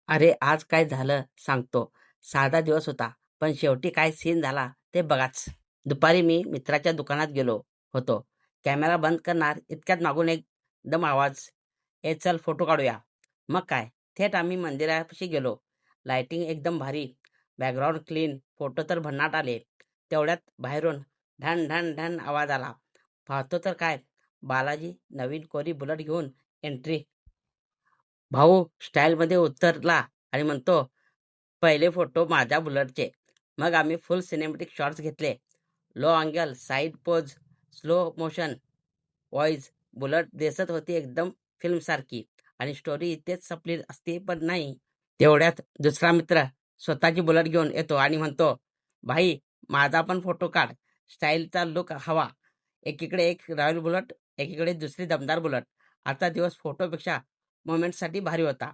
अरे आज काय झालं सांगतो. साधा दिवस होता, पण शेवटी काय सीन झाला ते बघाच. दुपारी मी मित्राच्या दुकानात गेलो होतो. कॅमेरा बंद करणार इतक्यात मागून एकदम आवाज, "ए चल फोटो काढूया." मग काय, थेट आम्ही मंदिरापाशी गेलो. लाइटिंग एकदम भारी, बॅकग्राऊंड क्लीन, फोटो तर भन्नाट आले. तेवढ्यात बाहेरून ढण ढण ढण आवाज आला. पाहतो तर काय, बालाजी नवीन कोरी बुलेट घेऊन एंट्री. भाऊ स्टाईलमध्ये उतरला आणि म्हणतो, "पहिले फोटो माझ्या बुलेटचे." मग आम्ही फुल सिनेमॅटिक शॉट्स घेतले. Low angle, side pose, slow motion, voice. Bullet दिसत होती एकदम फिल्मसारखी आणि स्टोरी इथेच संपली असती, पण नाही. तेवढ्यात दुसरा मित्र स्वतःची बुलेट घेऊन येतो आणि म्हणतो, "भाई माझा पण फोटो काढ. स्टाईलचा लुक हवा." एकीकडे एक रॉयल बुलेट, एकीकडे दुसरी दमदार बुलेट. आजचा दिवस फोटोपेक्षा मोमेंटसाठी भारी होता.